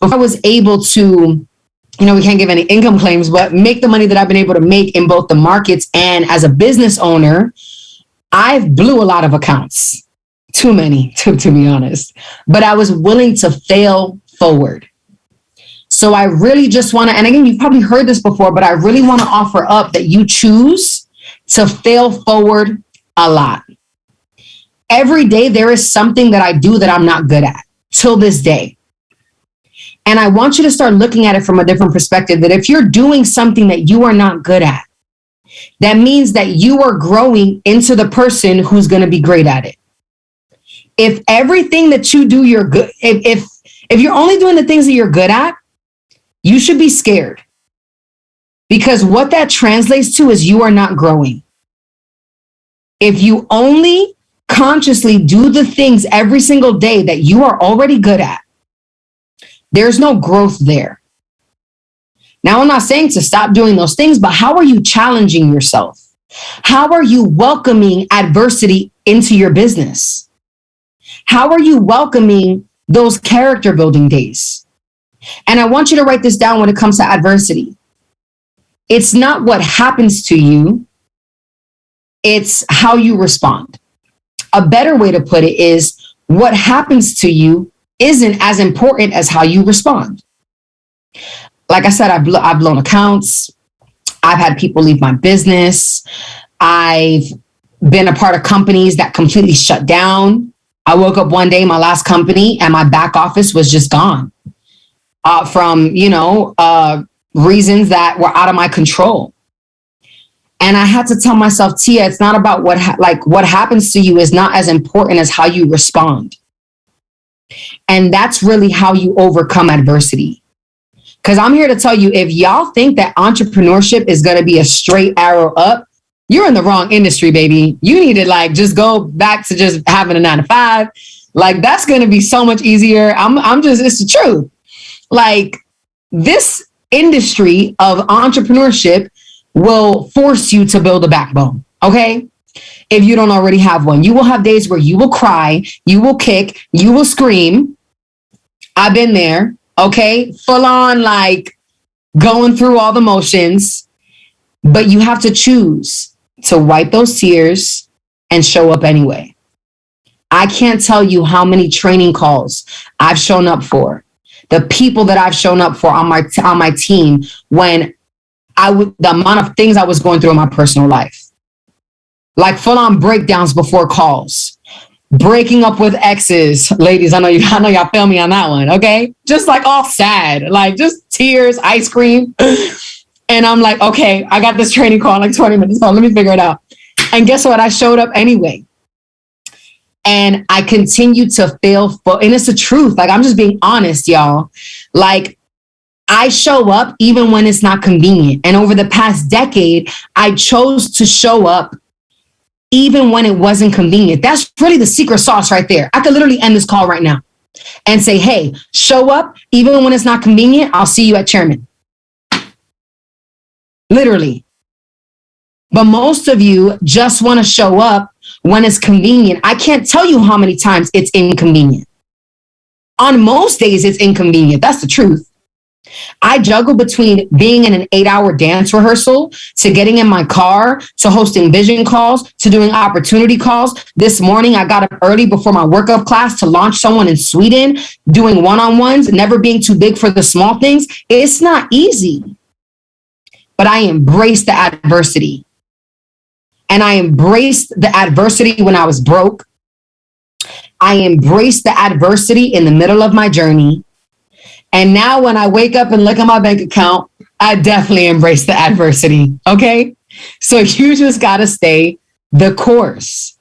before I was able to, we can't give any income claims, but make the money that I've been able to make in both the markets and as a business owner, I've blew a lot of accounts. Too many, to be honest. But I was willing to fail forward. So I really just want to, and again, you've probably heard this before, but I really want to offer up that you choose to fail forward a lot. Every day there is something that I do that I'm not good at till this day. And I want you to start looking at it from a different perspective, that if you're doing something that you are not good at, that means that you are growing into the person who's going to be great at it. If everything that you do, you're good, if you're only doing the things that you're good at, you should be scared, because what that translates to is you are not growing. If you only consciously do the things every single day that you are already good at, there's no growth there. Now, I'm not saying to stop doing those things, but how are you challenging yourself? How are you welcoming adversity into your business? How are you welcoming those character building days? And I want you to write this down when it comes to adversity. It's not what happens to you, it's how you respond. A better way to put it is, what happens to you isn't as important as how you respond. Like I said, I've blown accounts. I've had people leave my business. I've been a part of companies that completely shut down. I woke up one day, my last company, and my back office was just gone. From reasons that were out of my control. And I had to tell myself, Tia, it's not about what happens to you is not as important as how you respond. And that's really how you overcome adversity. Because I'm here to tell you, if y'all think that entrepreneurship is going to be a straight arrow up, you're in the wrong industry, baby. You need to just go back to just having a 9-to-5. That's going to be so much easier. It's the truth. This industry of entrepreneurship will force you to build a backbone, okay? If you don't already have one, you will have days where you will cry, you will kick, you will scream. I've been there, okay? Full on, going through all the motions, but you have to choose to wipe those tears and show up anyway. I can't tell you how many training calls I've shown up for. The people that I've shown up for on my team when the amount of things I was going through in my personal life, full on breakdowns before calls, breaking up with exes. Ladies, I know y'all feel me on that one. Okay. Just all sad, just tears, ice cream. And I'm okay, I got this training call in 20 minutes. So let me figure it out. And guess what? I showed up anyway. And I continue to fail. And it's the truth. I'm just being honest, y'all. I show up even when it's not convenient. And over the past decade, I chose to show up even when it wasn't convenient. That's really the secret sauce right there. I could literally end this call right now and say, hey, show up even when it's not convenient. I'll see you at Chairman. Literally. But most of you just want to show up when it's convenient. I can't tell you how many times it's inconvenient. On most days, it's inconvenient. That's the truth. I juggle between being in an 8-hour dance rehearsal to getting in my car, to hosting vision calls, to doing opportunity calls. This morning, I got up early before my workup class to launch someone in Sweden, doing one-on-ones, never being too big for the small things. It's not easy, but I embrace the adversity. And I embraced the adversity when I was broke. I embraced the adversity in the middle of my journey. And now when I wake up and look at my bank account, I definitely embrace the adversity. Okay. So you just got to stay the course.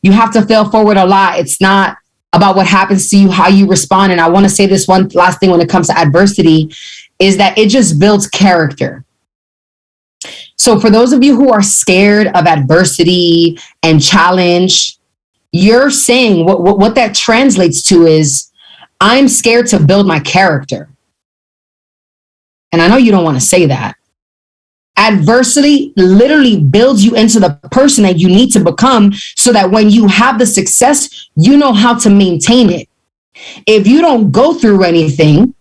You have to fail forward a lot. It's not about what happens to you, how you respond. And I want to say this one last thing when it comes to adversity is that it just builds character. So for those of you who are scared of adversity and challenge, you're saying what that translates to is, I'm scared to build my character. And I know you don't want to say that. Adversity literally builds you into the person that you need to become so that when you have the success, you know how to maintain it. If you don't go through anything,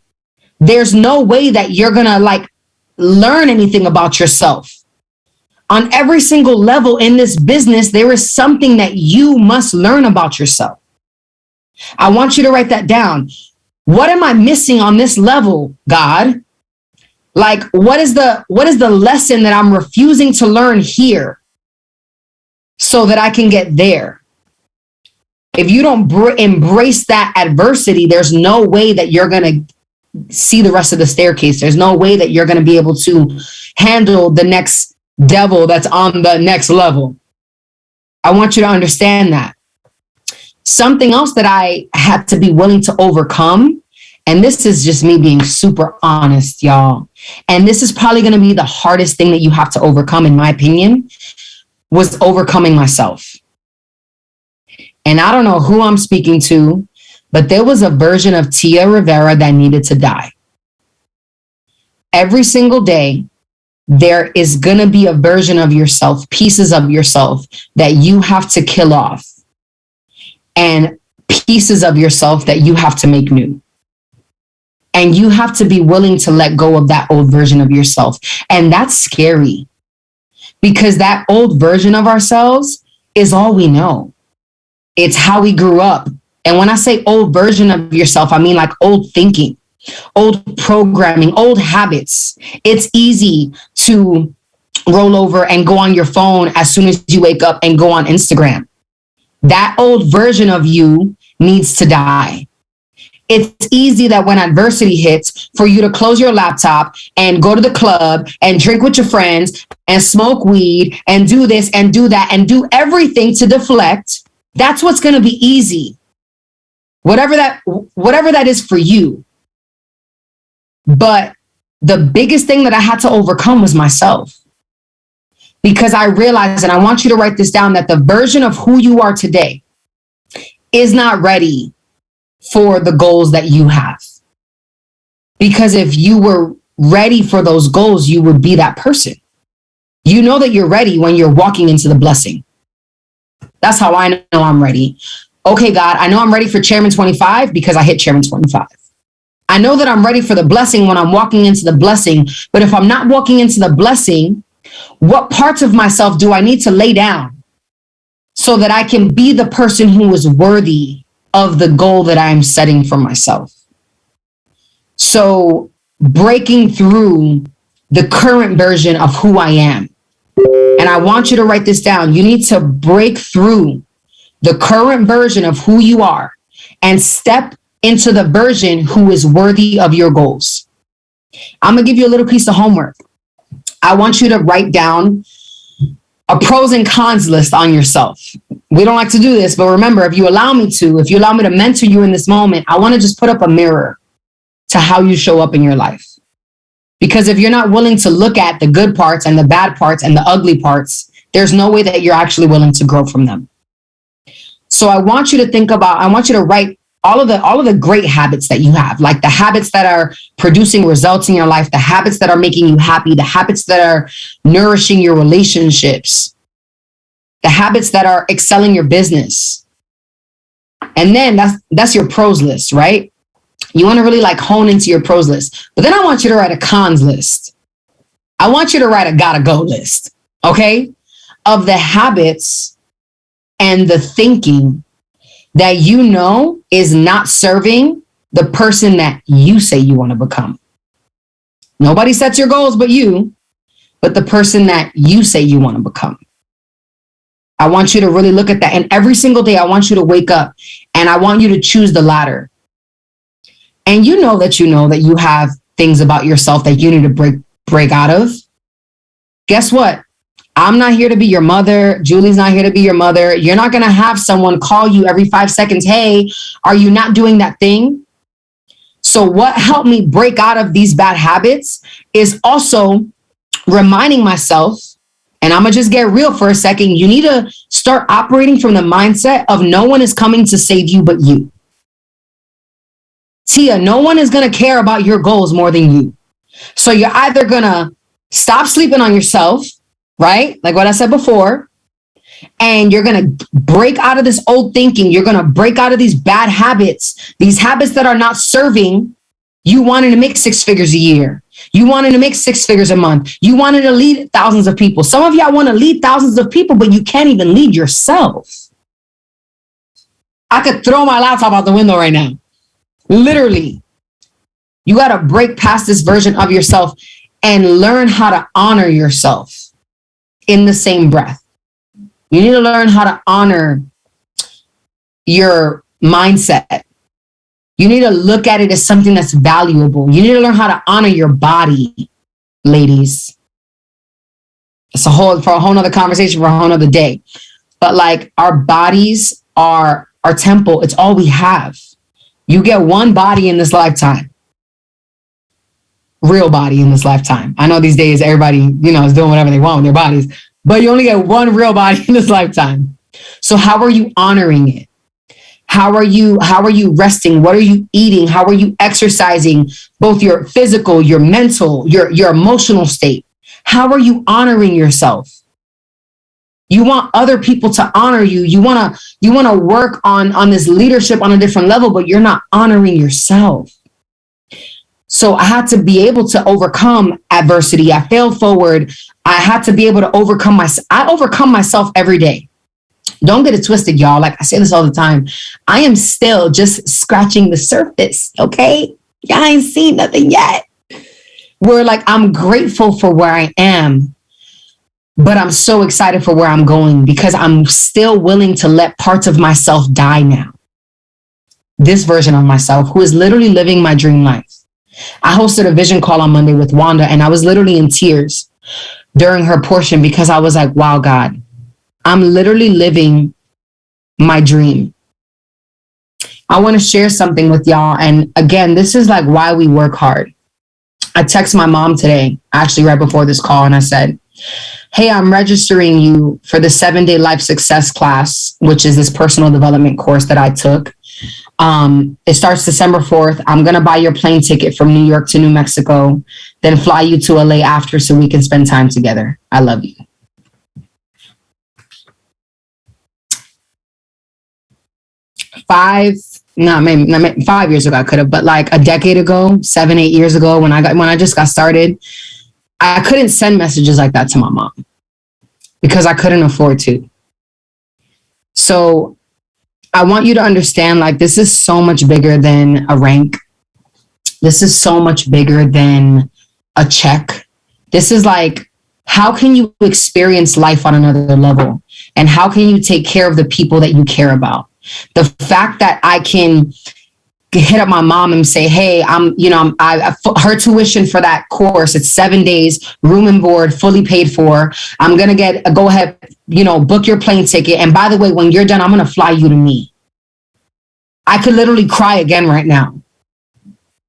there's no way that you're going to like learn anything about yourself. On every single level in this business, there is something that you must learn about yourself. I want you to write that down. What am I missing on this level, God? Like, what is the lesson that I'm refusing to learn here so that I can get there? If you don't embrace that adversity, there's no way that you're going to see the rest of the staircase. There's no way that you're going to be able to handle the next devil that's on the next level. I want you to understand that. Something else that I had to be willing to overcome, and this is just me being super honest, y'all, and this is probably going to be the hardest thing that you have to overcome, in my opinion, was overcoming myself. And I don't know who I'm speaking to, but there was a version of Tia Rivera that needed to die. Every single day, there is going to be a version of yourself, pieces of yourself that you have to kill off, and pieces of yourself that you have to make new. And you have to be willing to let go of that old version of yourself. And that's scary because that old version of ourselves is all we know. It's how we grew up. And when I say old version of yourself, I mean like old thinking, old programming, old habits. It's easy to roll over and go on your phone as soon as you wake up and go on Instagram. That old version of you needs to die. It's easy that when adversity hits for you to close your laptop and go to the club and drink with your friends and smoke weed and do this and do that and do everything to deflect. That's what's going to be easy. Whatever that is for you. But the biggest thing that I had to overcome was myself. Because I realized, and I want you to write this down, that the version of who you are today is not ready for the goals that you have. Because if you were ready for those goals, you would be that person. You know that you're ready when you're walking into the blessing. That's how I know I'm ready. Okay, God, I know I'm ready for Chairman 25 because I hit Chairman 25. I know that I'm ready for the blessing when I'm walking into the blessing. But if I'm not walking into the blessing, what parts of myself do I need to lay down so that I can be the person who is worthy of the goal that I'm setting for myself? So breaking through the current version of who I am. And I want you to write this down. You need to break through the current version of who you are and step into the version who is worthy of your goals. I'm going to give you a little piece of homework. I want you to write down a pros and cons list on yourself. We don't like to do this, but remember, if you allow me to mentor you in this moment, I want to just put up a mirror to how you show up in your life. Because if you're not willing to look at the good parts and the bad parts and the ugly parts, there's no way that you're actually willing to grow from them. So I want you to write all of the great habits that you have, like the habits that are producing results in your life, the habits that are making you happy, the habits that are nourishing your relationships, the habits that are excelling your business. And then that's your pros list, right? You want to really like hone into your pros list. But then I want you to write a cons list. I want you to write a gotta go list, okay? Of the habits and the thinking that you know is not serving the person that you say you want to become. Nobody sets your goals but you, but the person that you say you want to become. I want you to really look at that. And every single day, I want you to wake up and I want you to choose the latter. And you know that you have things about yourself that you need to break out of. Guess what? I'm not here to be your mother. Julie's not here to be your mother. You're not going to have someone call you every 5 seconds. Hey, are you not doing that thing? So what helped me break out of these bad habits is also reminding myself, and I'm going to just get real for a second. You need to start operating from the mindset of no one is coming to save you but you. Tia, no one is going to care about your goals more than you. So you're either going to stop sleeping on yourself, right? Like what I said before. And you're going to break out of this old thinking. You're going to break out of these bad habits, these habits that are not serving you wanting to make 6 figures a year. You wanted to make 6 figures a month. You wanted to lead thousands of people. Some of y'all want to lead thousands of people, but you can't even lead yourself. I could throw my laptop out the window right now. Literally. You got to break past this version of yourself and learn how to honor yourself in the same breath. You need to learn how to honor your mindset. You need to look at it as something that's valuable. You need to learn how to honor your body, ladies. It's for a whole nother conversation for a whole nother day. But like, our bodies are our temple. It's all we have. You get one body in this lifetime. Real body in this lifetime. I know these days everybody, is doing whatever they want with their bodies, but you only get one real body in this lifetime. So how are you honoring it? How are you resting? What are you eating? How are you exercising? Both your physical, your mental, your emotional state. How are you honoring yourself? You want other people to honor you. You want to work on this leadership on a different level, but you're not honoring yourself. So I had to be able to overcome adversity. I failed forward. I had to be able to overcome myself. I overcome myself every day. Don't get it twisted, y'all. Like I say this all the time. I am still just scratching the surface, okay? Y'all ain't seen nothing yet. Where like, I'm grateful for where I am, but I'm so excited for where I'm going because I'm still willing to let parts of myself die now. This version of myself who is literally living my dream life. I hosted a vision call on Monday with Wanda, and I was literally in tears during her portion because I was like, wow, God, I'm literally living my dream. I want to share something with y'all. And again, this is like why we work hard. I text my mom today, actually right before this call, and I said, hey, I'm registering you for the 7-day life success class, which is this personal development course that I took. It starts December 4th. I'm going to buy your plane ticket from New York to New Mexico, then fly you to LA after so we can spend time together. I love you. Maybe 5 years ago I could have, but like a decade ago, 7-8 years ago, when I just got started, I couldn't send messages like that to my mom because I couldn't afford to. So I want you to understand, like, this is so much bigger than a rank. This is so much bigger than a check. This is like, how can you experience life on another level? And how can you take care of the people that you care about? The fact that I can hit up my mom and say, hey, her tuition for that course, it's 7 days, room and board, fully paid for. I'm going to go ahead, book your plane ticket. And by the way, when you're done, I'm going to fly you to me. I could literally cry again right now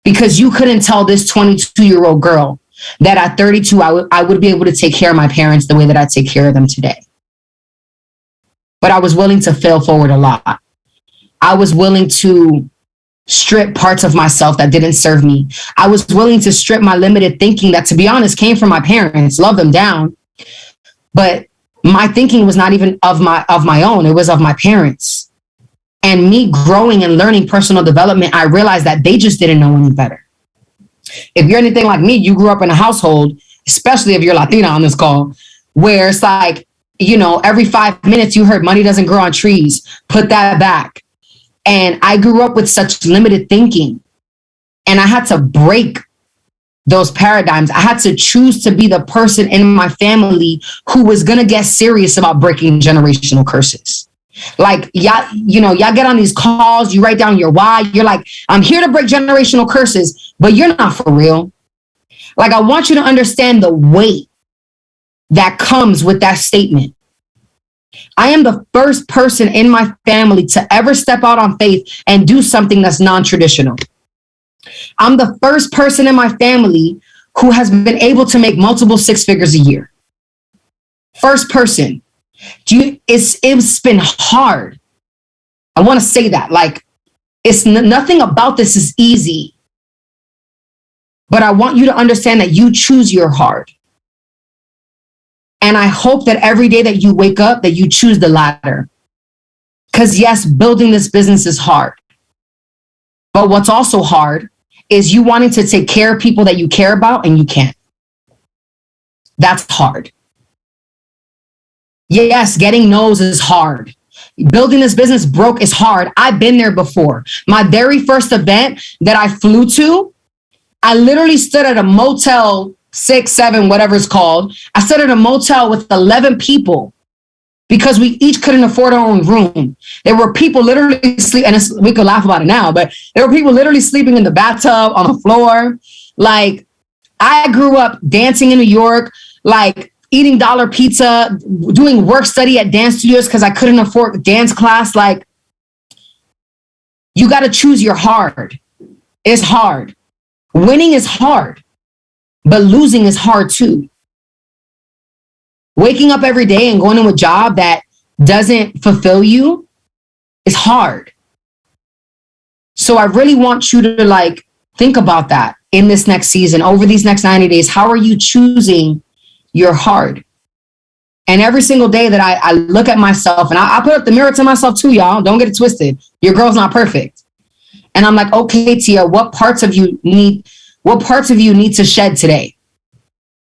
because you couldn't tell this 22-year-old girl that at 32, I would be able to take care of my parents the way that I take care of them today. But I was willing to fail forward a lot. I was willing to strip parts of myself that didn't serve me. I was willing to strip my limited thinking that, to be honest, came from my parents, love them down. But my thinking was not even of my own. It was of my parents. And me growing and learning personal development, I realized that they just didn't know any better. If you're anything like me, you grew up in a household, especially if you're Latina on this call, where it's like, every 5 minutes you heard money doesn't grow on trees, put that back. And I grew up with such limited thinking, and I had to break those paradigms. I had to choose to be the person in my family who was going to get serious about breaking generational curses. Like, y'all get on these calls, you write down your why. You're like, I'm here to break generational curses, but you're not for real. Like, I want you to understand the weight that comes with that statement. I am the first person in my family to ever step out on faith and do something that's non-traditional. I'm the first person in my family who has been able to make multiple 6 figures a year. First person. It's been hard. I want to say that. Like, nothing about this is easy. But I want you to understand that you choose your hard. And I hope that every day that you wake up, that you choose the latter. Because yes, building this business is hard. But what's also hard is you wanting to take care of people that you care about and you can't. That's hard. Yes, getting no's is hard. Building this business broke is hard. I've been there before. My very first event that I flew to, I literally stood at a motel 6, 7, whatever it's called. I stood at a motel with 11 people because we each couldn't afford our own room. There were people literally sleeping, and we could laugh about it now, but there were people literally sleeping in the bathtub, on the floor. Like, I grew up dancing in New York, like eating dollar pizza, doing work study at dance studios because I couldn't afford dance class. Like, you got to choose your hard. It's hard. Winning is hard, but losing is hard too. Waking up every day and going to a job that doesn't fulfill you is hard. So I really want you to like think about that in this next season, over these next 90 days. How are you choosing your hard? And every single day that I look at myself, and I put up the mirror to myself too, y'all. Don't get it twisted. Your girl's not perfect. And I'm like, okay, Tia, what parts of you need to shed today?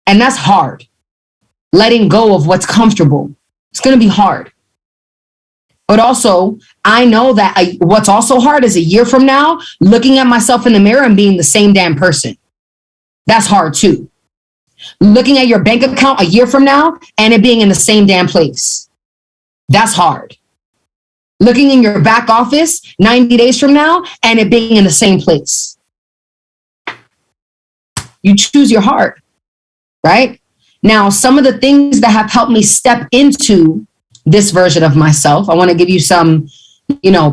And that's hard. Letting go of what's comfortable. It's going to be hard. But also, I know that what's also hard is a year from now, looking at myself in the mirror and being the same damn person. That's hard too. Looking at your bank account a year from now and it being in the same damn place. That's hard. Looking in your back office 90 days from now and it being in the same place. You choose your heart, right? Now, some of the things that have helped me step into this version of myself, I want to give you some,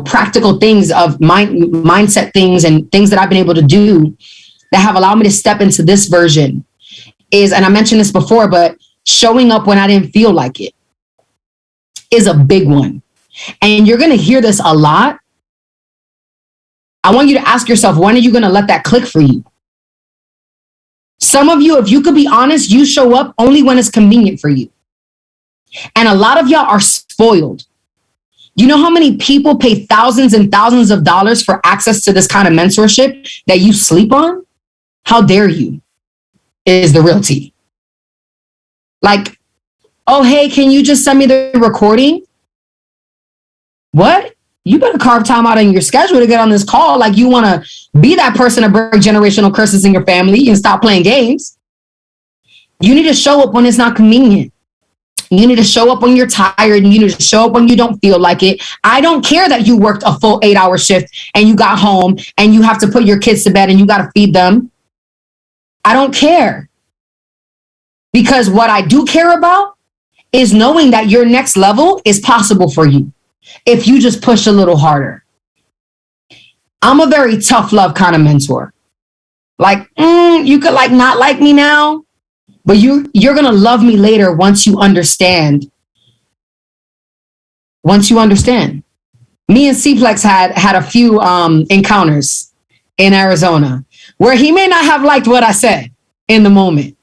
practical things of mindset things and things that I've been able to do that have allowed me to step into this version is, and I mentioned this before, but showing up when I didn't feel like it is a big one. And you're going to hear this a lot. I want you to ask yourself, when are you going to let that click for you? Some of you, if you could be honest, you show up only when it's convenient for you. And a lot of y'all are spoiled. You know how many people pay thousands and thousands of dollars for access to this kind of mentorship that you sleep on? How dare you? Is the real tea. Like, oh, hey, can you just send me the recording? What? You better carve time out in your schedule to get on this call. Like, you want to be that person to break generational curses in your family and stop playing games. You need to show up when it's not convenient. You need to show up when you're tired, and you need to show up when you don't feel like it. I don't care that you worked a full 8-hour shift and you got home and you have to put your kids to bed and you got to feed them. I don't care. Because what I do care about is knowing that your next level is possible for you if you just push a little harder. I'm a very tough love kind of mentor. Like, you could like not like me now, but you're going to love me later once you understand. Once you understand. Me and C-Plex had a few encounters in Arizona where he may not have liked what I said in the moment.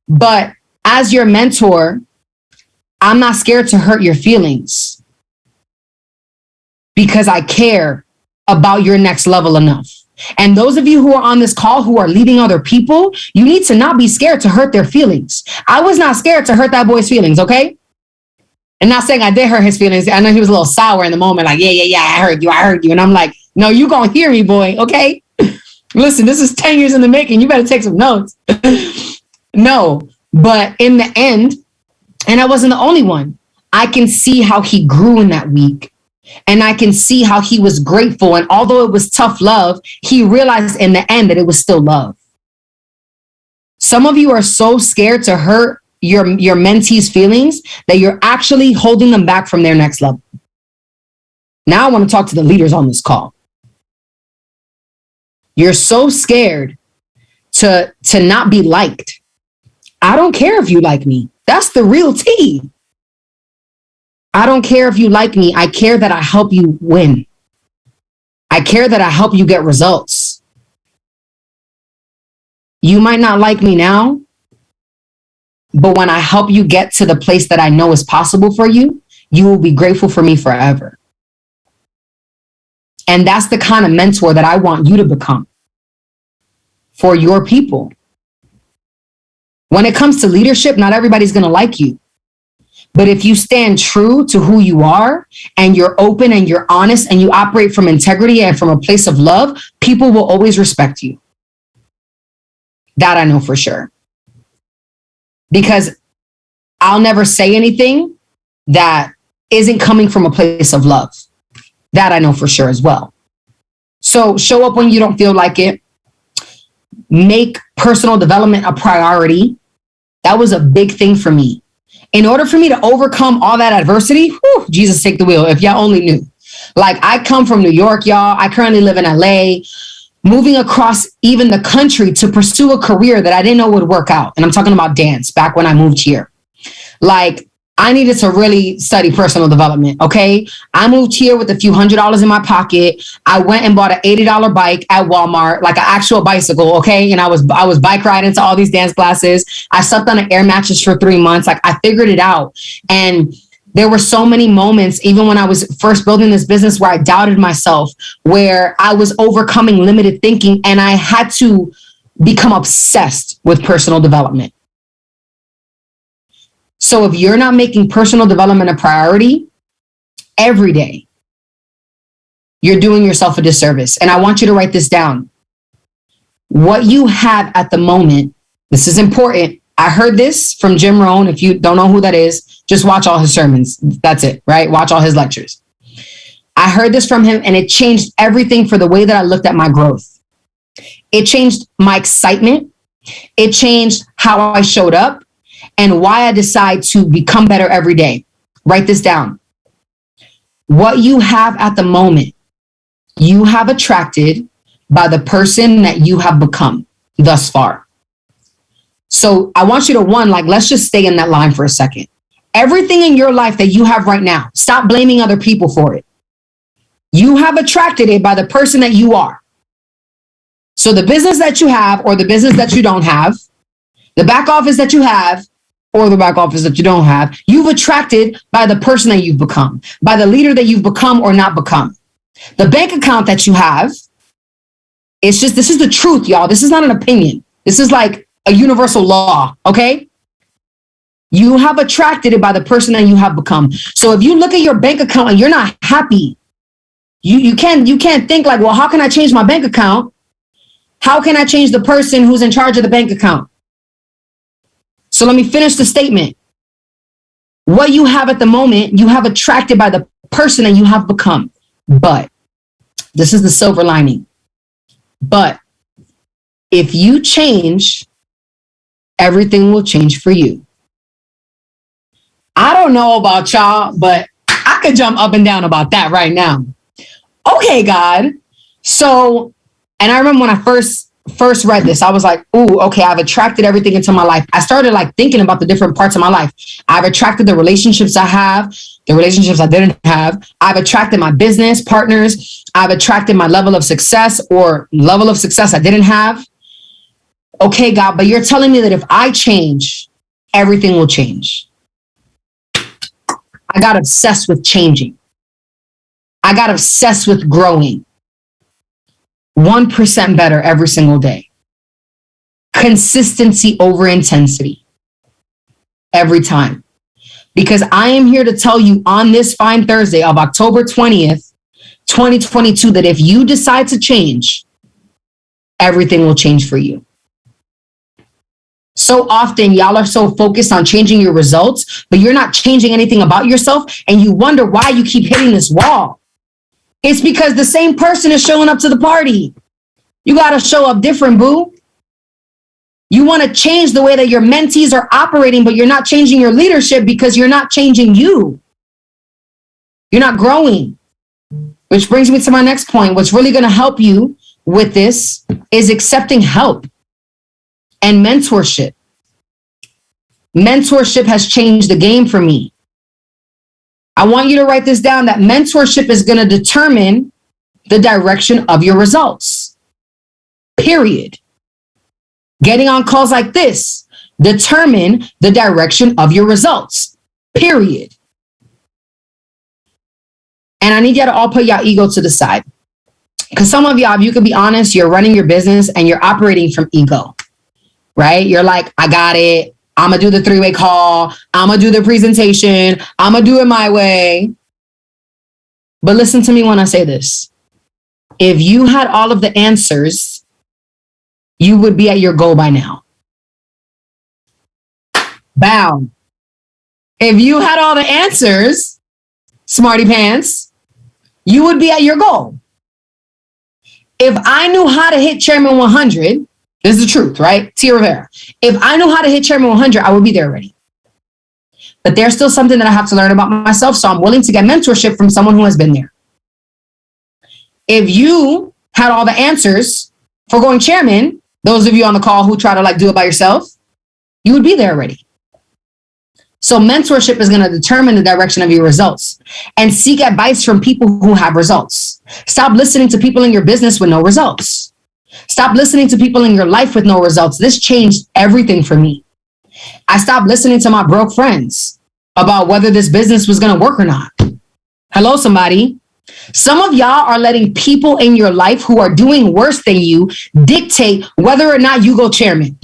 But as your mentor, I'm not scared to hurt your feelings because I care about your next level enough. And those of you who are on this call who are leading other people, you need to not be scared to hurt their feelings. I was not scared to hurt that boy's feelings, okay? And not saying I did hurt his feelings. I know he was a little sour in the moment, like, yeah, I heard you. And I'm like, no, you gonna hear me, boy, okay? Listen, this is 10 years in the making. You better take some notes. No, but in the end, and I wasn't the only one, I can see how he grew in that week. And I can see how he was grateful. And although it was tough love, he realized in the end that it was still love. Some of you are so scared to hurt your mentee's feelings that you're actually holding them back from their next level. Now I want to talk to the leaders on this call. You're so scared to not be liked. I don't care if you like me. That's the real tea. I don't care if you like me. I care that I help you win. I care that I help you get results. You might not like me now, But when I help you get to the place that I know is possible for you, you will be grateful for me forever. And that's the kind of mentor that I want you to become for your people. When it comes to leadership, not everybody's going to like you. But if you stand true to who you are and you're open and you're honest and you operate from integrity and from a place of love, people will always respect you. That I know for sure. Because I'll never say anything that isn't coming from a place of love. That I know for sure as well. So show up when you don't feel like it. Make personal development a priority. That was a big thing for me. In order for me to overcome all that adversity, Jesus take the wheel, if y'all only knew. Like, I come from New York, y'all. I currently live in LA, moving across even the country to pursue a career that I didn't know would work out. And I'm talking about dance back when I moved here. Like, I needed to really study personal development, okay? I moved here with a few $100s in my pocket. I went and bought an $80 bike at Walmart, like an actual bicycle, okay? And I was bike riding to all these dance classes. I slept on an air mattress for 3 months. Like, I figured it out. And there were so many moments, even when I was first building this business, where I doubted myself, where I was overcoming limited thinking, and I had to become obsessed with personal development. So if you're not making personal development a priority every day, you're doing yourself a disservice. And I want you to write this down. What you have at the moment, this is important. I heard this from Jim Rohn. If you don't know who that is, just watch all his sermons. That's it, right? Watch all his lectures. I heard this from him, and it changed everything for the way that I looked at my growth. It changed my excitement. It changed how I showed up. And why I decide to become better every day. Write this down. What you have at the moment, you have attracted by the person that you have become thus far. So I want you to, let's just stay in that line for a second. Everything in your life that you have right now, stop blaming other people for it. You have attracted it by the person that you are. So the business that you have or the business that you don't have, the back office that you have, or the back office that you don't have, you've attracted by the person that you've become, by the leader that you've become or not become. The bank account that you have, this is the truth, y'all. This is not an opinion. This is like a universal law, okay? You have attracted it by the person that you have become. So if you look at your bank account and you're not happy, you can't think like, well, how can I change my bank account? How can I change the person who's in charge of the bank account? So let me finish the statement. What you have at the moment, you have attracted by the person that you have become. But this is the silver lining. But if you change, everything will change for you. I don't know about y'all, but I could jump up and down about that right now. Okay, God. So, and I remember when I first read this, I was like, ooh, okay, I've attracted everything into my life. I started thinking about the different parts of my life. I've attracted the relationships I have, the relationships I didn't have. I've attracted my business partners. I've attracted my level of success or level of success I didn't have. Okay, God, but you're telling me that if I change, everything will change. I got obsessed with changing. I got obsessed with growing. 1% better every single day. Consistency over intensity. Every time. Because I am here to tell you on this fine Thursday of October 20th, 2022, that if you decide to change, everything will change for you. So often, y'all are so focused on changing your results, but you're not changing anything about yourself, and you wonder why you keep hitting this wall. It's because the same person is showing up to the party. You got to show up different, boo. You want to change the way that your mentees are operating, but you're not changing your leadership because you're not changing you. You're not growing. Which brings me to my next point. What's really going to help you with this is accepting help and mentorship. Mentorship has changed the game for me. I want you to write this down, that mentorship is going to determine the direction of your results. Period. Getting on calls like this, determine the direction of your results, period. And I need y'all to all put y'all ego to the side. Because some of y'all, if you could be honest, you're running your business and you're operating from ego, right? You're like, I got it. I'm going to do the 3-way call. I'm going to do the presentation. I'm going to do it my way. But listen to me when I say this. If you had all of the answers, you would be at your goal by now. Bow. If you had all the answers, smarty pants, you would be at your goal. If I knew how to hit Chairman 100, this is the truth, right? Tia Rivera. If I knew how to hit Chairman 100, I would be there already. But there's still something that I have to learn about myself, so I'm willing to get mentorship from someone who has been there. If you had all the answers for going chairman, those of you on the call who try to do it by yourself, you would be there already. So mentorship is going to determine the direction of your results, and seek advice from people who have results. Stop listening to people in your business with no results. Stop listening to people in your life with no results. This changed everything for me. I stopped listening to my broke friends about whether this business was going to work or not. Hello, somebody. Some of y'all are letting people in your life who are doing worse than you dictate whether or not you go chairman.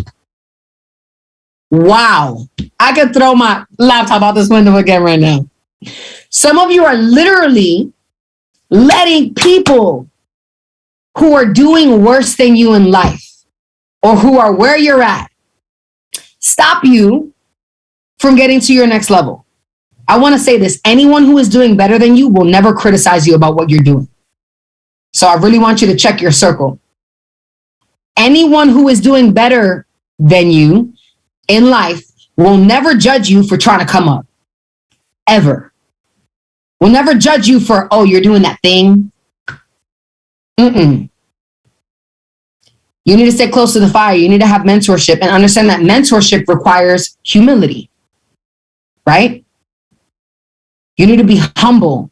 Wow. I could throw my laptop out this window again right now. Some of you are literally letting people who are doing worse than you in life, or who are where you're at, stop you from getting to your next level. I want to say this. Anyone who is doing better than you will never criticize you about what you're doing. So I really want you to check your circle. Anyone who is doing better than you in life will never judge you for trying to come up. Ever. Will never judge you for, oh, you're doing that thing. You need to stay close to the fire. You need to have mentorship and understand that mentorship requires humility, right? You need to be humble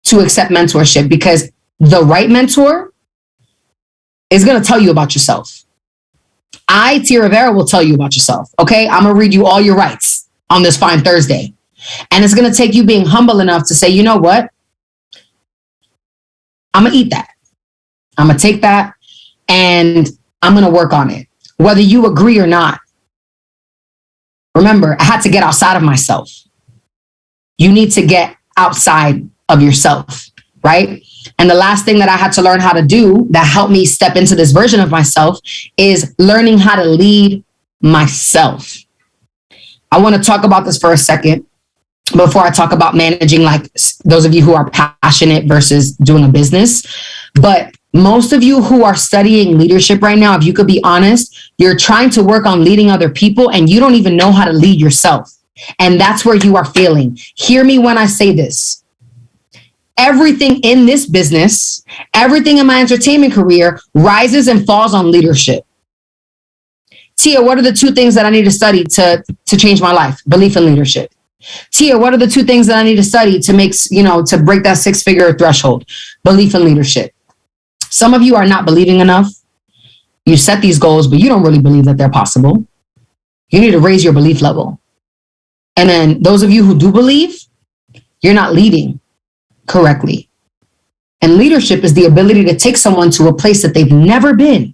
to accept mentorship, because the right mentor is going to tell you about yourself. I, Tia Rivera, will tell you about yourself. Okay. I'm going to read you all your rights on this fine Thursday. And it's going to take you being humble enough to say, you know what? I'm going to eat that. I'm going to take that and I'm going to work on it, whether you agree or not. Remember, I had to get outside of myself. You need to get outside of yourself, right? And the last thing that I had to learn how to do that helped me step into this version of myself is learning how to lead myself. I want to talk about this for a second before I talk about managing, those of you who are passionate versus doing a business. But most of you who are studying leadership right now, if you could be honest, you're trying to work on leading other people and you don't even know how to lead yourself. And that's where you are failing. Hear me when I say this. Everything in this business, everything in my entertainment career rises and falls on leadership. Tia, what are the 2 things that I need to study to change my life? Belief in leadership. Tia, what are the 2 things that I need to study to make, to break that 6-figure threshold? Belief in leadership. Some of you are not believing enough. You set these goals, but you don't really believe that they're possible. You need to raise your belief level. And then those of you who do believe, you're not leading correctly. And leadership is the ability to take someone to a place that they've never been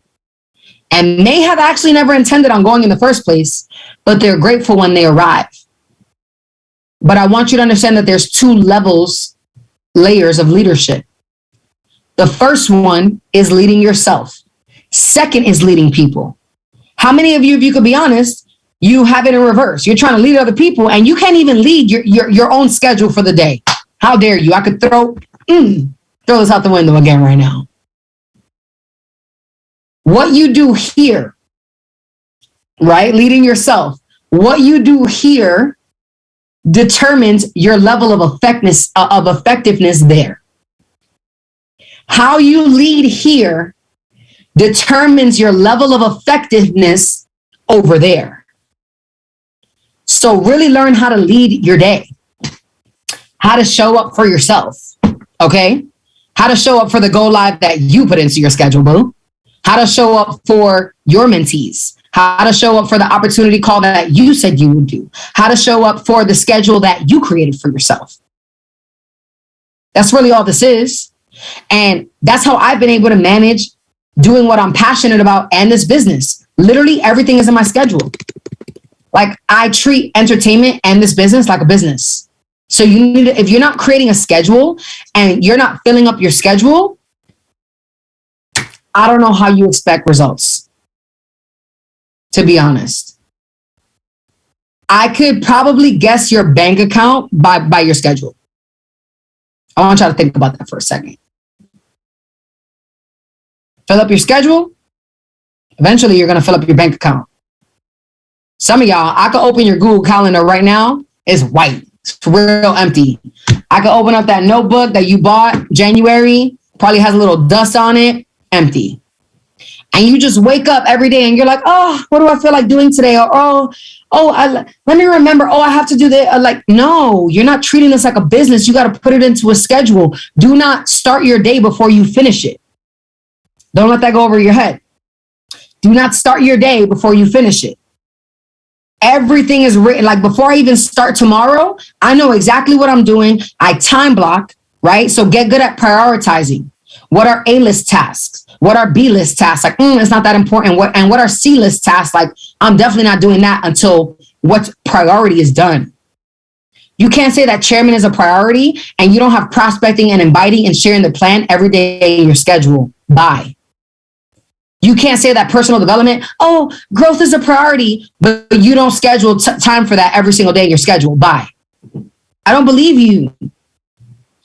and may have actually never intended on going in the first place, but they're grateful when they arrive. But I want you to understand that there's 2 layers of leadership. The first one is leading yourself. Second is leading people. How many of you, if you could be honest, you have it in reverse? You're trying to lead other people and you can't even lead your own schedule for the day. How dare you? I could throw this out the window again right now. What you do here, right? Leading yourself. What you do here determines your level of effectiveness there. How you lead here determines your level of effectiveness over there. So really learn how to lead your day, how to show up for yourself, okay? How to show up for the go live that you put into your schedule, boo. How to show up for your mentees, how to show up for the opportunity call that you said you would do, how to show up for the schedule that you created for yourself. That's really all this is. And that's how I've been able to manage doing what I'm passionate about and this business. Literally everything is in my schedule. Like, I treat entertainment and this business like a business. So you need to, if you're not creating a schedule and you're not filling up your schedule, I don't know how you expect results, to be honest. I could probably guess your bank account by your schedule. I want you to think about that for a second. Fill up your schedule. Eventually, you're going to fill up your bank account. Some of y'all, I could open your Google Calendar right now. It's white. It's real empty. I could open up that notebook that you bought January. Probably has a little dust on it. Empty. And you just wake up every day and you're like, oh, what do I feel like doing today? Or, let me remember. Oh, I have to do that. Like, no, you're not treating this like a business. You got to put it into a schedule. Do not start your day before you finish it. Don't let that go over your head. Do not start your day before you finish it. Everything is written. Like, before I even start tomorrow, I know exactly what I'm doing. I time block, right? So get good at prioritizing. What are A-list tasks? What are B-list tasks? Like, it's not that important. What are C-list tasks? Like, I'm definitely not doing that until what's priority is done. You can't say that chairman is a priority and you don't have prospecting and inviting and sharing the plan every day in your schedule. Bye. You can't say that personal development, growth is a priority, but you don't schedule time for that every single day in your schedule. Bye. I don't believe you.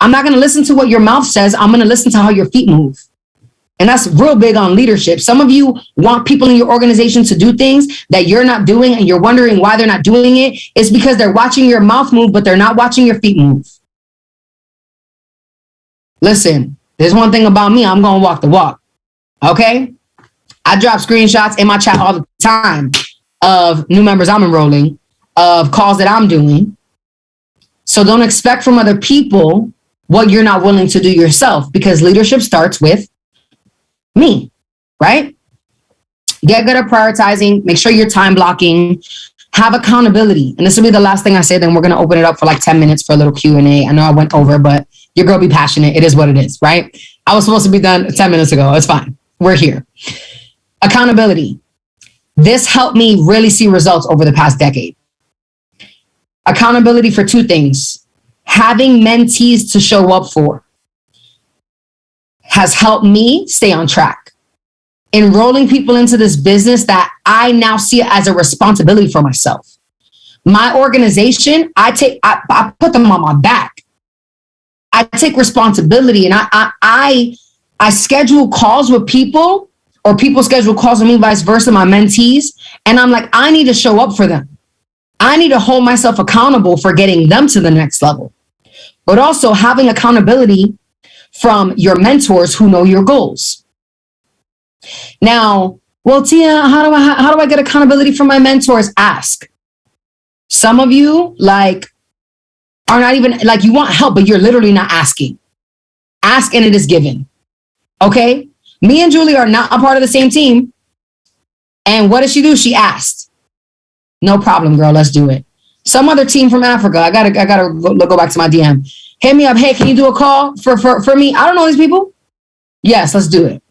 I'm not going to listen to what your mouth says. I'm going to listen to how your feet move. And that's real big on leadership. Some of you want people in your organization to do things that you're not doing, and you're wondering why they're not doing it. It's because they're watching your mouth move, but they're not watching your feet move. Listen, there's one thing about me. I'm going to walk the walk. Okay? I drop screenshots in my chat all the time of new members I'm enrolling, of calls that I'm doing. So don't expect from other people what you're not willing to do yourself, because leadership starts with me, right? Get good at prioritizing. Make sure you're time blocking. Have accountability. And this will be the last thing I say. Then we're going to open it up for like 10 minutes for a little Q&A. I know I went over, but your girl be passionate. It is what it is, right? I was supposed to be done 10 minutes ago. It's fine. We're here. Accountability. This helped me really see results over the past decade. Accountability for two things. Having mentees to show up for has helped me stay on track. Enrolling people into this business that I now see as a responsibility for myself. My organization, I put them on my back. I take responsibility, and I schedule calls with people, or people schedule calls with me, vice versa, my mentees. And I'm like, I need to show up for them. I need to hold myself accountable for getting them to the next level. But also having accountability from your mentors who know your goals. Now, well, Tia, how do I get accountability from my mentors? Ask. Some of you are not even you want help, but you're literally not asking. Ask and it is given. Okay? Me and Julie are not a part of the same team. And what did she do? She asked. No problem, girl. Let's do it. Some other team from Africa. I gotta go back to my DM. Hit me up. Hey, can you do a call for me? I don't know these people. Yes, let's do it.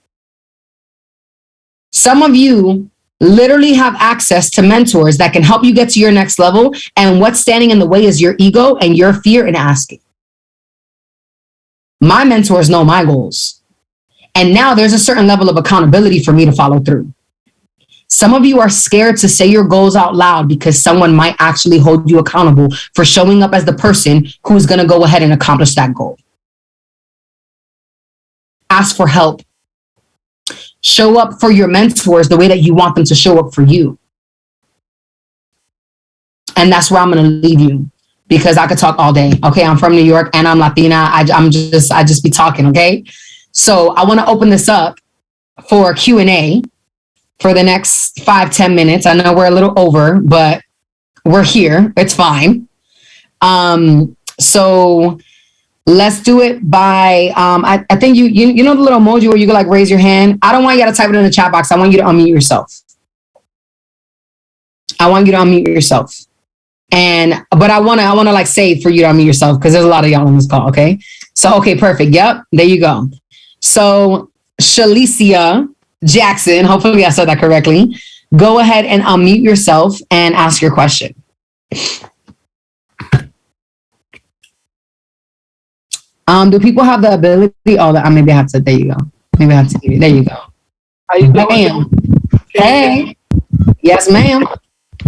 Some of you literally have access to mentors that can help you get to your next level. And what's standing in the way is your ego and your fear in asking. My mentors know my goals. And now there's a certain level of accountability for me to follow through. Some of you are scared to say your goals out loud because someone might actually hold you accountable for showing up as the person who's going to go ahead and accomplish that goal. Ask for help. Show up for your mentors the way that you want them to show up for you. And that's where I'm going to leave you, because I could talk all day. Okay, I'm from New York and I'm Latina. I just be talking, okay? So I want to open this up for Q&A for the next 5-10 minutes. I know we're a little over, but we're here. It's fine. So let's do it by, I think you know the little emoji where you can raise your hand. I don't want you to type it in the chat box. I want you to unmute yourself. I want you to unmute yourself. But I want to like say for you to unmute yourself because there's a lot of y'all on this call. Okay. So, okay, perfect. Yep. There you go. So Shalicia Jackson, hopefully I said that correctly. Go ahead and unmute yourself and ask your question. Do people have the ability? Oh, maybe I have to. There you go. Maybe I have to. There you go. How you doing? Ma'am. Hey. Yes, ma'am.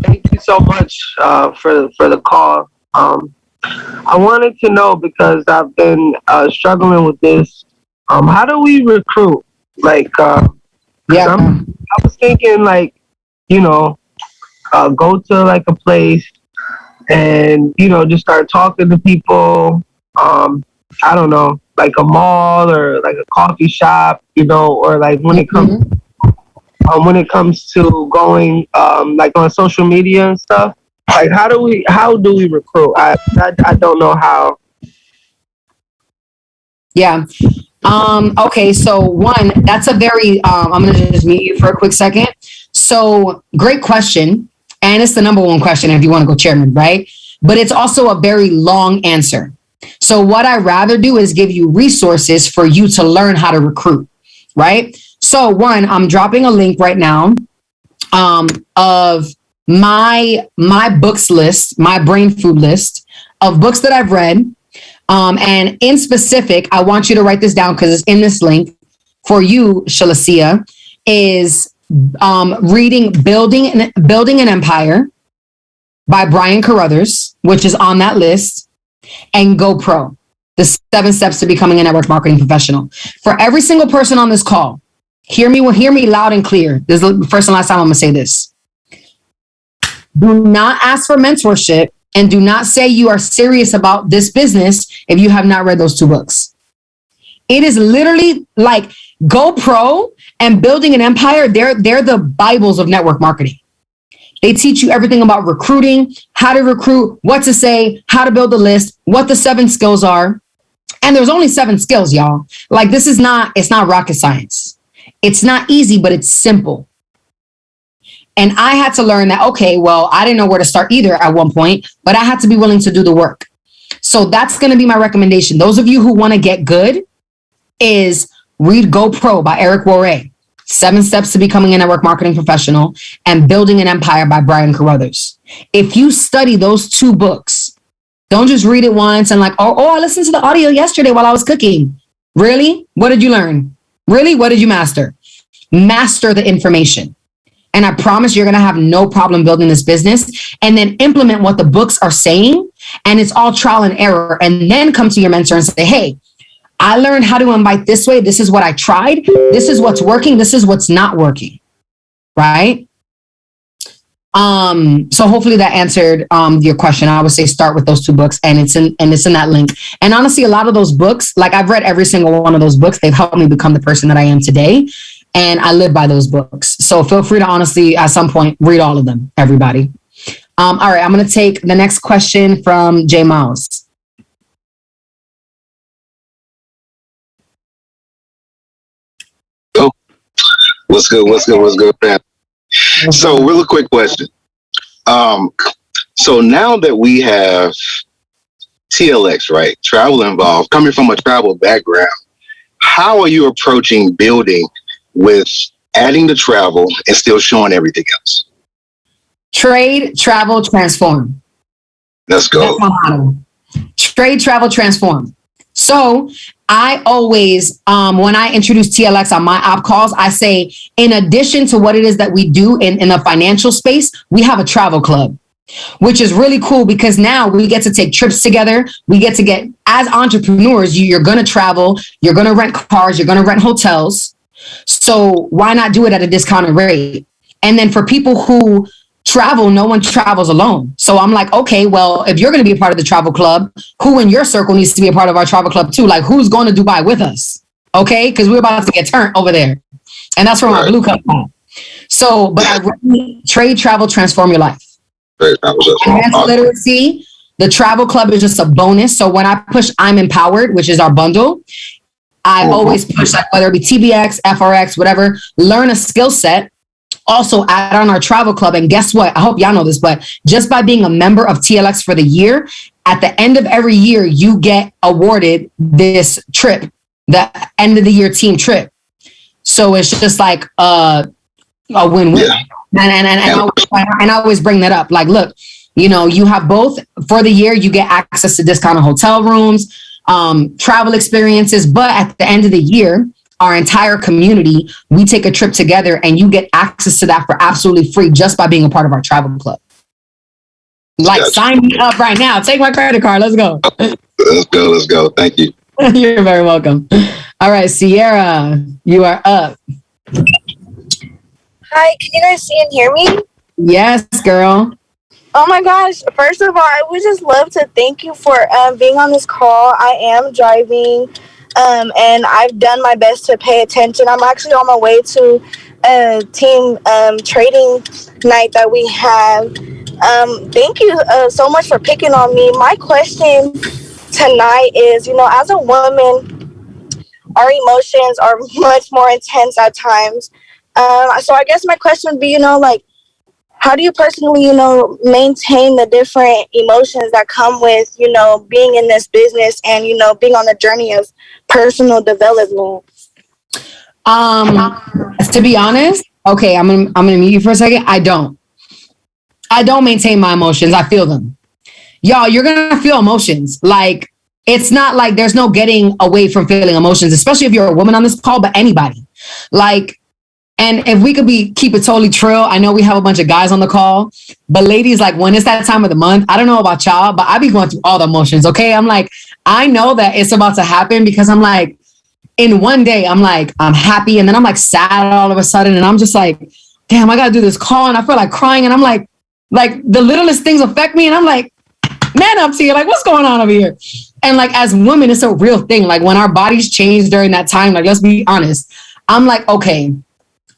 Thank you so much for the call. I wanted to know because I've been struggling with this. How do we recruit? Like, Yeah. I was thinking like, go to like a place and just start talking to people. I don't know, like a mall or like a coffee shop, or like when it comes to going like on social media and stuff. Like how do we recruit? I don't know how. Yeah. Okay. So one, that's a very, I'm going to just mute you for a quick second. So great question. And it's the number one question if you want to go chairman, right? But it's also a very long answer. So what I'd rather do is give you resources for you to learn how to recruit, right? So one, I'm dropping a link right now of my books list, my brain food list of books that I've read. And in specific, I want you to write this down because it's in this link for you, Shalicia, is reading Building an Empire by Brian Carruthers, which is on that list, and Go Pro, the 7 steps to becoming a network marketing professional. For every single person on this call, hear me loud and clear. This is the first and last time I'm going to say this. Do not ask for mentorship and do not say you are serious about this business if you have not read those 2 books. It is literally like Go Pro and Building an Empire. They're the Bibles of network marketing. They teach you everything about recruiting, how to recruit, what to say, how to build a list, what the 7 skills are. And there's only 7 skills, y'all. Like it's not rocket science. It's not easy, but it's simple. And I had to learn that, okay, well, I didn't know where to start either at one point, but I had to be willing to do the work. So that's going to be my recommendation. Those of you who want to get good is read Go Pro by Eric Worre, 7 Steps to Becoming a Network Marketing Professional, and Building an Empire by Brian Carruthers. If you study those 2 books, don't just read it once and like, oh, I listened to the audio yesterday while I was cooking. Really? What did you learn? Really? What did you master? Master the information. And I promise you're going to have no problem building this business, and then implement what the books are saying. And it's all trial and error. And then come to your mentor and say, hey, I learned how to invite this way. This is what I tried. This is what's working. This is what's not working. Right? So hopefully that answered your question. I would say start with those 2 books, and it's in that link. And honestly, a lot of those books, like I've read every single one of those books. They've helped me become the person that I am today. And I live by those books. So feel free to honestly, at some point, read all of them, everybody. All right, I'm going to take the next question from Jay Miles. Oh, what's good, man? So real quick question. So now that we have TLX, right, travel involved, coming from a travel background, how are you approaching building with adding the travel and still showing everything else? Trade, travel, transform. Let's go. That's my motto. Trade, travel, transform. So I always, when I introduce TLX on my op calls, I say, in addition to what it is that we do in the financial space, we have a travel club, which is really cool because now we get to take trips together. We get to get, as entrepreneurs, you're going to travel, you're going to rent cars, you're going to rent hotels. So why not do it at a discounted rate? And then for people who travel, no one travels alone. So I'm like, okay, well, if you're going to be a part of the travel club, who in your circle needs to be a part of our travel club too? Like, who's going to Dubai with us? Okay, because we're about to get turned over there. And that's where my blue cup on. So, but I really trade, travel, transform your life. Financial literacy, the travel club is just a bonus. So when I push I'm Empowered, which is our bundle, I always push, like, whether it be TBX, FRX, whatever, learn a skill set. also add on our travel club. And guess what? I hope y'all know this, but just by being a member of TLX for the year, at the end of every year, you get awarded this trip, the end of the year team trip. So it's just like a win-win. Yeah. And I always bring that up. Like, look, you have both for the year, you get access to discounted hotel rooms, travel experiences. But at the end of the year, our entire community, we take a trip together and you get access to that for absolutely free just by being a part of our travel club. Like, sign me up right now. Take my credit card. Let's go. Let's go. Thank you. You're very welcome. All right, Sierra, you are up. Hi, can you guys see and hear me? Yes, girl. Oh my gosh. First of all, I would just love to thank you for being on this call. I am driving, and I've done my best to pay attention. I'm actually on my way to a team trading night that we have. Thank you so much for picking on me. My question tonight is, as a woman, our emotions are much more intense at times. So I guess my question would be, how do you personally, maintain the different emotions that come with, being in this business and, being on the journey of personal development? To be honest, okay, I'm gonna mute you for a second. I don't maintain my emotions. I feel them. Y'all, you're gonna feel emotions. Like, it's not like there's no getting away from feeling emotions, especially if you're a woman on this call, but anybody. Like, and if we could keep it totally trill, I know we have a bunch of guys on the call, but ladies, like, when it's that time of the month, I don't know about y'all, but I be going through all the emotions, okay? I'm like, I know that it's about to happen because I'm like, in one day, I'm like, I'm happy, and then I'm like sad all of a sudden, and I'm just like, damn, I gotta do this call, and I feel like crying, and I'm like the littlest things affect me, and I'm like, man up to you, like, what's going on over here? And like, as women, it's a real thing. Like, when our bodies change during that time, like, let's be honest, I'm like, okay,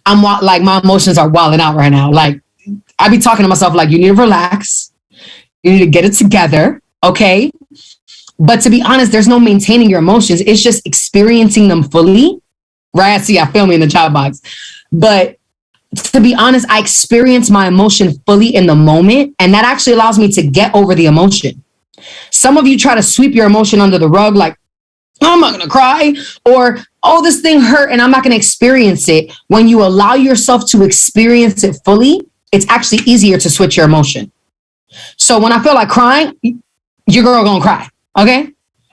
I'm like, my emotions are wilding out right now. Like, I be talking to myself like, you need to relax, you need to get it together, okay? But to be honest, there's no maintaining your emotions. It's just experiencing them fully, right? See, I feel me in the chat box. But to be honest, I experience my emotion fully in the moment, and that actually allows me to get over the emotion. Some of you try to sweep your emotion under the rug, like, oh, I'm not going to cry, or, oh, this thing hurt and I'm not going to experience it. When you allow yourself to experience it fully, it's actually easier to switch your emotion. So when I feel like crying, your girl going to cry, okay?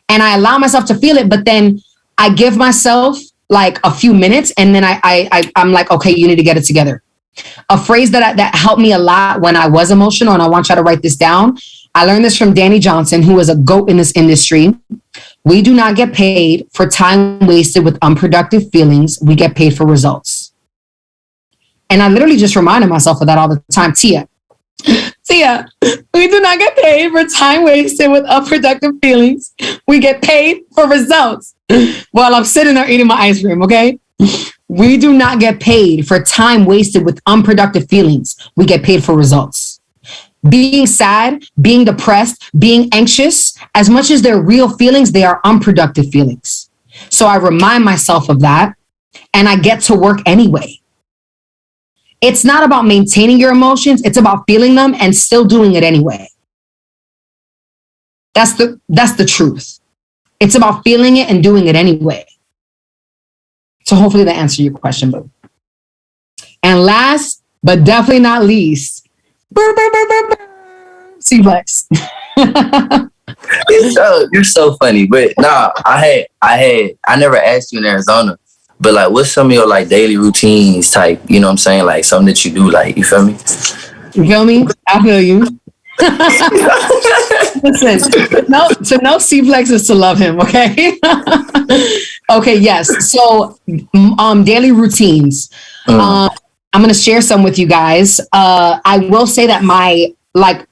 And I allow myself to feel it, but then I give myself like a few minutes, and then I'm like, okay, you need to get it together. A phrase that helped me a lot when I was emotional, and I want you to write this down. I learned this from Danny Johnson, who is a GOAT in this industry. We do not get paid for time wasted with unproductive feelings. We get paid for results. And I literally just reminded myself of that all the time. Tia, we do not get paid for time wasted with unproductive feelings. We get paid for results. While I'm sitting there eating my ice cream, okay? We do not get paid for time wasted with unproductive feelings. We get paid for results. Being sad, being depressed, being anxious, as much as they're real feelings, they are unproductive feelings. So I remind myself of that, and I get to work anyway. It's not about maintaining your emotions. It's about feeling them and still doing it anyway. That's the truth. It's about feeling it and doing it anyway. So hopefully that answered your question, boo. And last, but definitely not least, C-Flex. You're so funny. But nah, I never asked you in Arizona, but like, what's some of your like daily routines type, you know what I'm saying? Like something that you do, like, you feel me? You feel me? I feel you. Listen, to know C-Flex is to love him, okay? Okay, yes. So daily routines. I'm going to share some with you guys. I will say that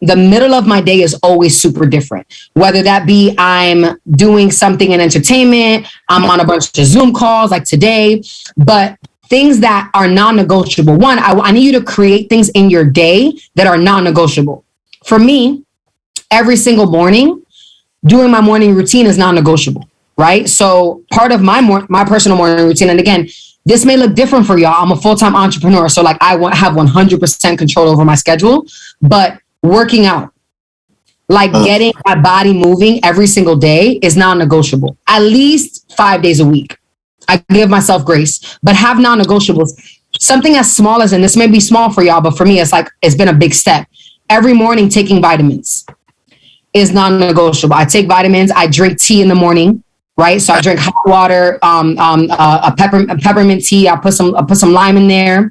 the middle of my day is always super different. Whether that be I'm doing something in entertainment, I'm on a bunch of Zoom calls like today, but things that are non-negotiable. One, I need you to create things in your day that are non-negotiable. For me, every single morning, doing my morning routine is non-negotiable, right? So part of my personal morning routine, and again, This may look different for y'all. I'm a full-time entrepreneur. So like I have 100% control over my schedule, but working out, like getting my body moving every single day is non-negotiable. At least 5 days a week. I give myself grace, but have non-negotiables. Something as small as, and this may be small for y'all, but for me, it's been a big step. Every morning taking vitamins is non-negotiable. I take vitamins. I drink tea in the morning, right? So I drink hot water, a peppermint tea. I put some lime in there.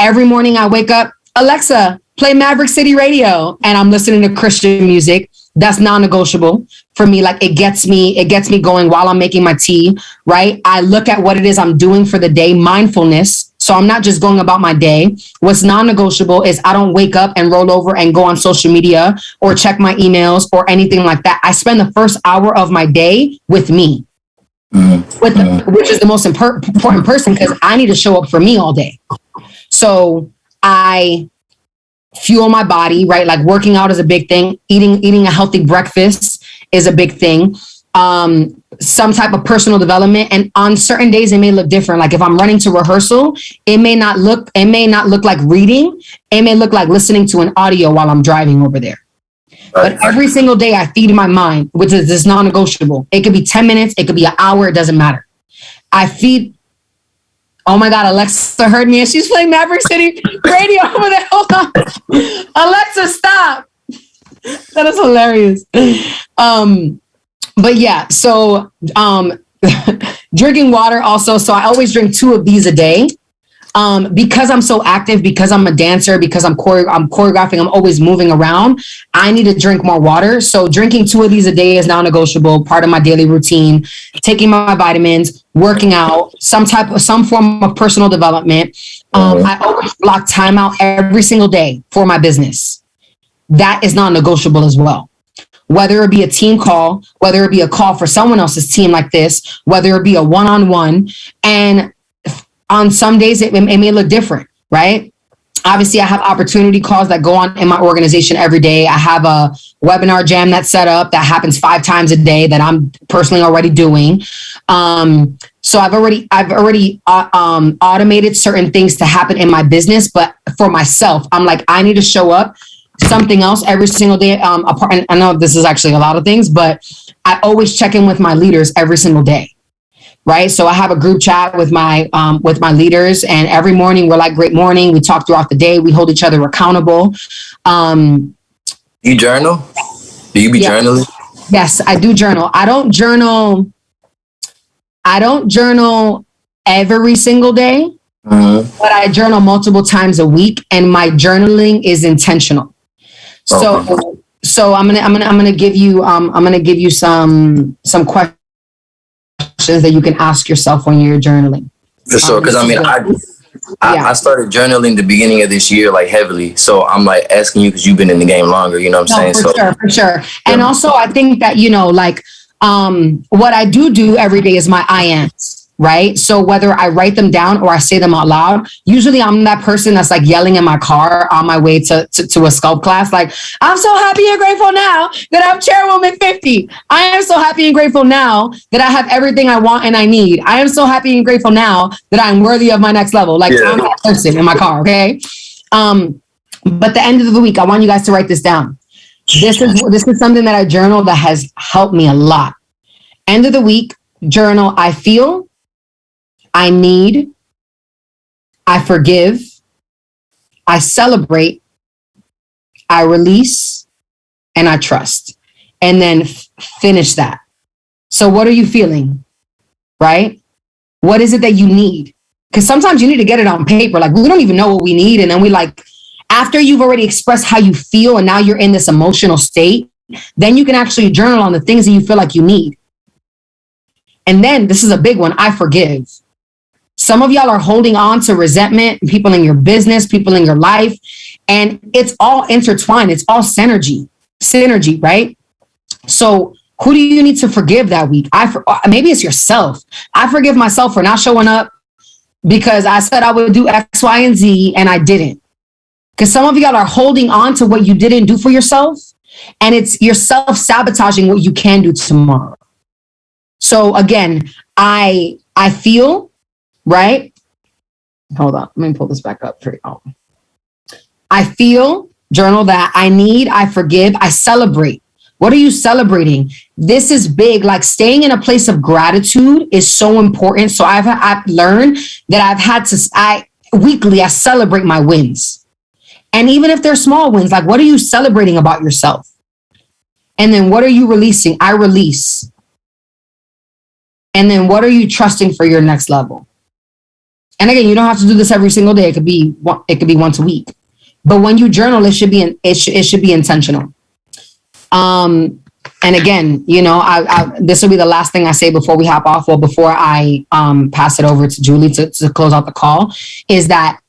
Every morning I wake up, Alexa, play Maverick City Radio, and I'm listening to Christian music. That's non-negotiable for me. Like it gets me going while I'm making my tea, right? I look at what it is I'm doing for the day, mindfulness. So I'm not just going about my day. What's non-negotiable is I don't wake up and roll over and go on social media or check my emails or anything like that. I spend the first hour of my day with me, which is the most important person, because I need to show up for me all day. So I fuel my body, right? Like working out is a big thing. Eating a healthy breakfast is a big thing. Some type of personal development, and on certain days it may look different. Like if I'm running to rehearsal, it may not look like reading. It may look like listening to an audio while I'm driving over there. But every single day I feed my mind, which is non-negotiable. It could be 10 minutes, it could be an hour, it doesn't matter. I feed. Oh my God, Alexa heard me and she's playing Maverick City Radio over there. Hold on. Alexa, stop. That is hilarious. But yeah, so drinking water also. So I always drink 2 of these a day. Because I'm so active, because I'm a dancer, because I'm choreographing, I'm always moving around. I need to drink more water. So drinking 2 of these a day is non-negotiable, part of my daily routine. Taking my vitamins, working out, some form of personal development. I always block time out every single day for my business. That is non-negotiable as well. Whether it be a team call, whether it be a call for someone else's team like this, whether it be a one-on-one, and on some days it may look different, right? Obviously, I have opportunity calls that go on in my organization every day. I have a webinar jam that's set up that happens 5 times a day that I'm personally already doing. So I've already automated certain things to happen in my business, but for myself, I'm like, I need to show up something else every single day. And I know this is actually a lot of things, but I always check in with my leaders every single day. Right. So I have a group chat with my leaders, and every morning we're like, great morning. We talk throughout the day. We hold each other accountable. You journal? Do you be journaling? Yes, I do journal. I don't journal every single day, but I journal multiple times a week, and my journaling is intentional. So I'm gonna give you some questions that you can ask yourself when you're journaling. For sure, because I started journaling the beginning of this year, like heavily. So I'm like asking you because you've been in the game longer. You know what I'm saying? For sure. And also, I think that what I do every day is my I ams. Right. So whether I write them down or I say them out loud, usually I'm that person that's like yelling in my car on my way to a sculpt class. Like, I'm so happy and grateful now that I'm Chairwoman 50. I am so happy and grateful now that I have everything I want and I need. I am so happy and grateful now that I'm worthy of my next level. Like I'm that person in my car. Okay. But the end of the week, I want you guys to write this down. This is something that I journal that has helped me a lot. End of the week, journal, I feel, I need, I forgive, I celebrate, I release, and I trust. And then finish that. So what are you feeling? Right? What is it that you need? Because sometimes you need to get it on paper. Like we don't even know what we need. And then we after you've already expressed how you feel and now you're in this emotional state, then you can actually journal on the things that you feel like you need. And then this is a big one. I forgive. Some of y'all are holding on to resentment, people in your business, people in your life, and it's all intertwined. It's all synergy, right? So who do you need to forgive that week? Maybe it's yourself. I forgive myself for not showing up because I said I would do X, Y, and Z, and I didn't. Because some of y'all are holding on to what you didn't do for yourself, and it's you're self-sabotaging what you can do tomorrow. So again, I feel, right? Hold on. Let me pull this back up for you. I feel, journal that I need, I forgive, I celebrate. What are you celebrating? This is big. Like staying in a place of gratitude is so important. So I've learned that I've had to, weekly, I celebrate my wins. And even if they're small wins, like what are you celebrating about yourself? And then what are you releasing? I release. And then what are you trusting for your next level? And again, you don't have to do this every single day. It could be once a week. But when you journal, it should be intentional. And again, you know, this will be the last thing I say before we hop off. Well, before I pass it over to Julie to close out the call, is that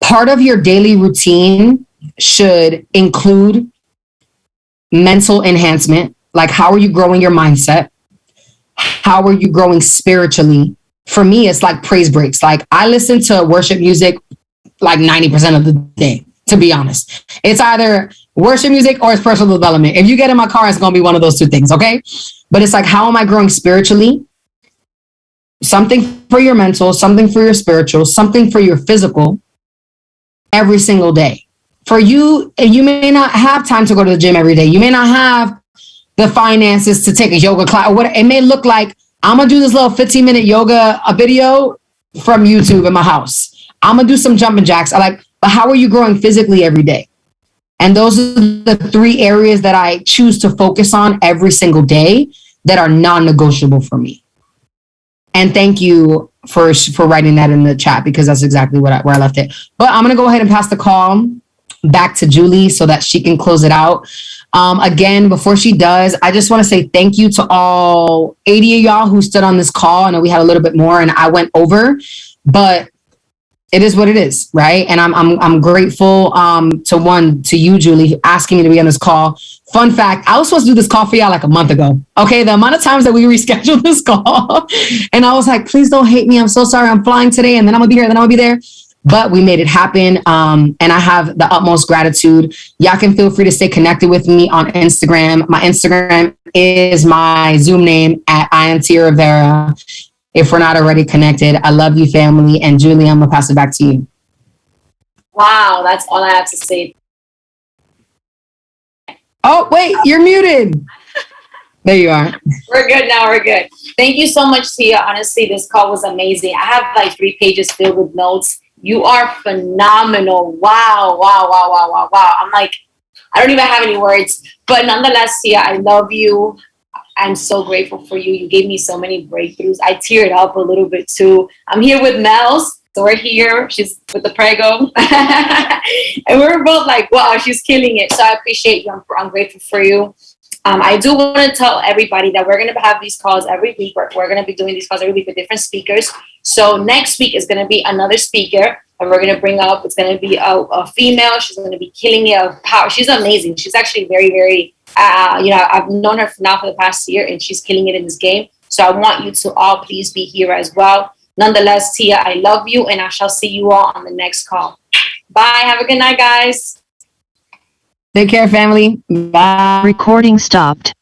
part of your daily routine should include mental enhancement. Like, how are you growing your mindset? How are you growing spiritually? For me, it's like praise breaks. Like I listen to worship music like 90% of the day, to be honest. It's either worship music or it's personal development. If you get in my car, it's going to be one of those two things, okay? But it's like, how am I growing spiritually? Something for your mental, something for your spiritual, something for your physical every single day. For you, you may not have time to go to the gym every day. You may not have the finances to take a yoga class. Or what it may look like, I'm going to do this little 15-minute yoga video from YouTube in my house. I'm going to do some jumping jacks. But how are you growing physically every day? And those are the 3 areas that I choose to focus on every single day that are non-negotiable for me. And thank you for writing that in the chat, because that's exactly where I left it. But I'm going to go ahead and pass the call back to Julie so that she can close it out. Again, before she does, I just want to say thank you to all 80 of y'all who stood on this call. I know we had a little bit more and I went over, but it is what it is, right? And I'm grateful to you, Julie, asking me to be on this call. Fun fact, I was supposed to do this call for y'all like a month ago. Okay, the amount of times that we rescheduled this call, and I was like, please don't hate me. I'm so sorry. I'm flying today, and then I'm gonna be here, and then I'll be there. But we made it happen, and I have the utmost gratitude. Y'all can feel free to stay connected with me on Instagram. My Instagram is my Zoom name at Rivera. If we're not already connected, I love you, family. And Julie, I'm gonna pass it back to you. Wow, that's all I have to say. Oh, wait, you're muted. There you are. We're good now. We're good. Thank you so much, Tia. Honestly, this call was amazing. I have like 3 pages filled with notes. You are phenomenal. Wow. I'm like, I don't even have any words. But nonetheless, Tia, I love you. I'm so grateful for you. You gave me so many breakthroughs. I teared up a little bit too. I'm here with Mel's. So we're here. She's with the Prego. And we're both like, wow, she's killing it. So I appreciate you. I'm grateful for you. I do want to tell everybody that we're going to have these calls every week. We're going to be doing these calls every week with different speakers. So next week is going to be another speaker that we're going to bring up. It's going to be a female. She's going to be killing it. She's amazing. She's actually very, very, I've known her now for the past year, and she's killing it in this game. So I want you to all please be here as well. Nonetheless, Tia, I love you, and I shall see you all on the next call. Bye. Have a good night, guys. Take care, family. Bye. Recording stopped.